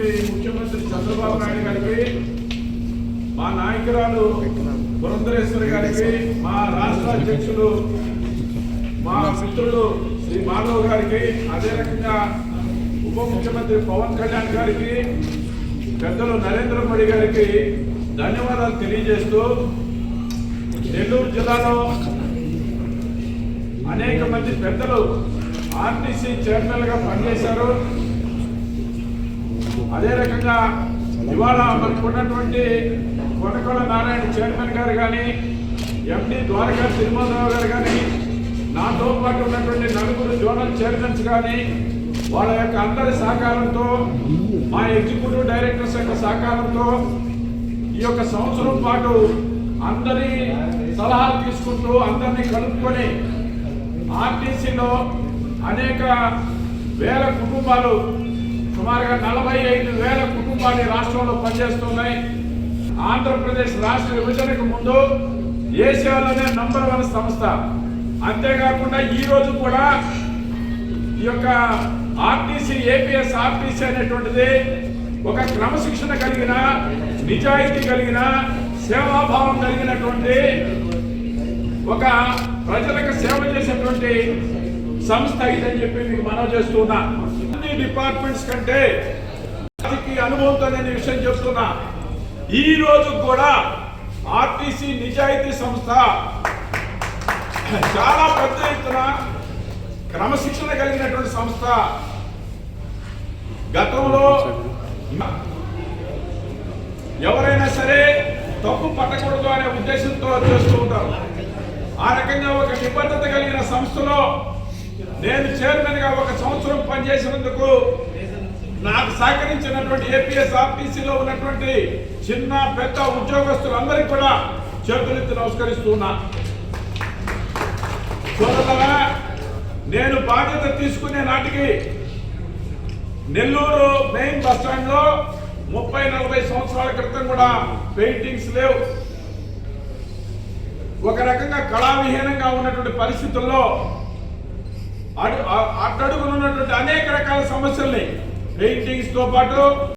మాజీ ముఖ్యమంత్రి చంద్రబాబు నాయుడు గారికి, మా నాయకురాలు పురంధరేశ్వరి గారికి, మా రాష్ట్ర అధ్యక్షులు మా మిత్రులు శ్రీ మాధవ్ గారికి, అదే రకంగా ఉప ముఖ్యమంత్రి పవన్ కళ్యాణ్ గారికి, పెద్దలు నరేంద్ర మోడీ గారికి ధన్యవాదాలు తెలియజేస్తూ, నెల్లూరు జిల్లాలో అనేక మంది పెద్దలు ఆర్టీసీ చైర్మన్ గా పనిచేశారు. అదే రకంగా ఇవాళ మనకున్నటువంటి కొనకొండ నారాయణ చైర్మన్ గారు కానీ, ఎండి ద్వారకా తిరుమలరావు గారు కానీ, నాతో పాటు ఉన్నటువంటి నలుగురు జోనల్ చైర్మన్స్ కానీ, వాళ్ళ యొక్క అందరి సహకారంతో, మా ఎగ్జిక్యూటివ్ డైరెక్టర్స్ యొక్క సహకారంతో ఈ యొక్క సంవత్సరం పాటు అందరి సలహాలు తీసుకుంటూ అందరినీ కలుపుకొని ఆర్టీసీలో అనేక వేల కుటుంబాలు, సుమారుగా 45,000 కుటుంబాలు రాష్ట్రంలో పనిచేస్తున్నాయి. ఆంధ్రప్రదేశ్ రాష్ట్ర విభజనకు ముందు ఏషియాలోనే నంబర్ 1 సంస్థ. అంతేకాకుండా ఈ రోజు కూడా ఈ యొక్క ఆర్టీసీ, ఏపీఎస్ ఆర్టీసీ అనేటువంటిది ఒక క్రమశిక్షణ కలిగిన, నిజాయితీ కలిగిన, సేవాభావం కలిగినటువంటి, ఒక ప్రజలకు సేవ చేసేటువంటి సంస్థ ఇదని చెప్పి మీకు మనవి చేస్తున్నా. అన్ని డిపార్ట్మెంట్స్ కంటే రాజకీయ అనుభవంతో నేను విషయం చెప్తున్నా. ఈ రోజు కూడా ఆర్టీసీ నిజాయితీ సంస్థ, చాలా పెద్ద ఎత్తున క్రమశిక్షణ కలిగినటువంటి సంస్థ. గతంలో ఎవరైనా సరే తప్పు పట్టకూడదు అనే ఉద్దేశంతో చేస్తూ ఉంటారు. ఆ రకంగా ఒక నిబద్ధత కలిగిన సంస్థలో నేను చైర్మన్ గా 1 సంవత్సరం పనిచేసినందుకు నాకు సహకరించినటువంటి ఏపీఎస్ ఆర్టీసీలో ఉన్నటువంటి చిన్న పెద్ద ఉద్యోగస్తులందరికీ కూడా చేతులెత్తి నమస్కరిస్తున్నా. సోదరులారా, నేను బాధ్యత తీసుకునే నాటికి నెల్లూరు మెయిన్ బస్ స్టాండ్ లో 30-40 సంవత్సరాల క్రితం కూడా పెయింటింగ్స్ లేవు. ఒక రకంగా కళావిహీనంగా ఉన్నటువంటి పరిస్థితుల్లో అట్టడుగునున్నటువంటి అనేక రకాల సమస్యల్ని పెయింటింగ్స్ తో పాటు